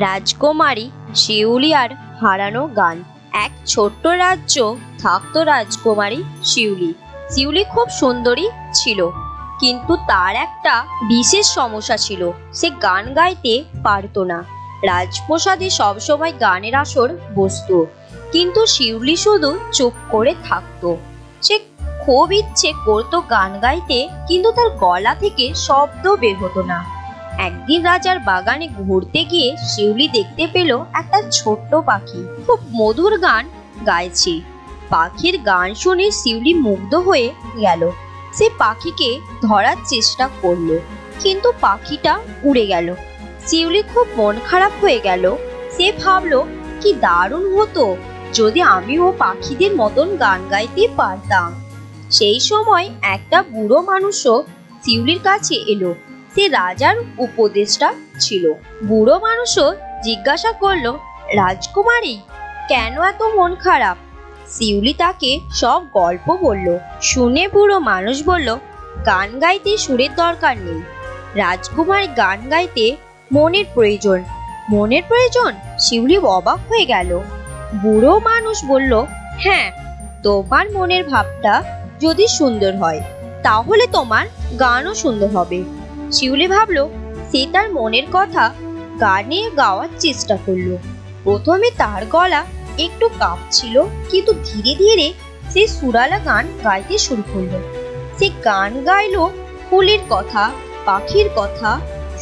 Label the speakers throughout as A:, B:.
A: রাজকুমারী শিউলি আর হারানো গান। এক ছোট্ট রাজ্য থাকতো রাজকুমারী শিউলি। শিউলি খুব সুন্দরী ছিল, কিন্তু তার একটা বিশেষ সমস্যা ছিল, সে গান গাইতে পারতো না। রাজপ্রাসাদে সবসময় গানের আসর বসতো, কিন্তু শিউলি শুধু চুপ করে থাকতো। সে খুব ইচ্ছে করতো গান গাইতে, কিন্তু তার গলা থেকে শব্দ বের হতো না। একদিন রাজার বাগানে ঘুরতে গিয়ে শিউলি দেখতে পেল একটা ছোট্ট পাখি খুব মধুর গান গাইছে। পাখির গান শুনে শিউলি মুগ্ধ হয়ে গেল। সে পাখিকে ধরার চেষ্টা করলো, কিন্তু পাখিটা উড়ে গেল। শিউলি খুব মন খারাপ হয়ে গেল। সে ভাবলো, কি দারুণ হতো যদি আমিও পাখিদের মতন গান গাইতে পারতাম। সেই সময় একটা বুড়ো মানুষও শিউলির কাছে এলো। সে রাজার উপদেষ্টা ছিল। বুড়ো মানুষও জিজ্ঞাসা করলো, রাজকুমারী কেন এত মন খারাপ? শিউলি তাকে সব গল্প বলল। শুনে বুড়ো মানুষ বলল, গান গাইতে সুরের দরকার নেই, রাজকুমারী গান গাইতে মনের প্রয়োজন। মনের প্রয়োজন? শিউলি অবাক হয়ে গেল। বুড়ো মানুষ বলল, হ্যাঁ, তোমার মনের ভাবটা যদি সুন্দর হয়, তাহলে তোমার গানও সুন্দর হবে। শিউলি ভাবলো, সে তার মনের কথা গানে গাওয়ার চেষ্টা করলো। প্রথমে তার গলা একটু কাঁপছিল, কিন্তু ধীরে ধীরে সে সুরালা গান গাইতে শুরু করলো। সে গান গাইলো ফুলের কথা, পাখির কথা,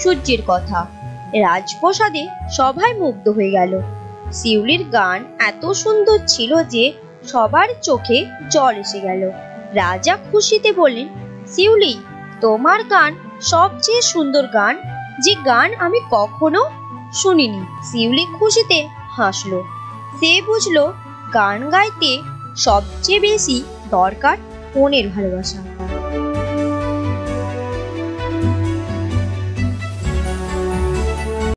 A: সূর্যের কথা। রাজপ্রাসাদে সবাই মুগ্ধ হয়ে গেল। শিউলির গান এত সুন্দর ছিল যে সবার চোখে জল এসে গেল। রাজা খুশিতে বললেন, শিউলি, তোমার গান সবচেয়ে সুন্দর গান, যে গান আমি কখনো শুনিনি। শিউলি খুশিতে হাসলো। সে বুঝলো, গান গাইতে সবচেয়ে বেশি দরকার মনের ভালোবাসা।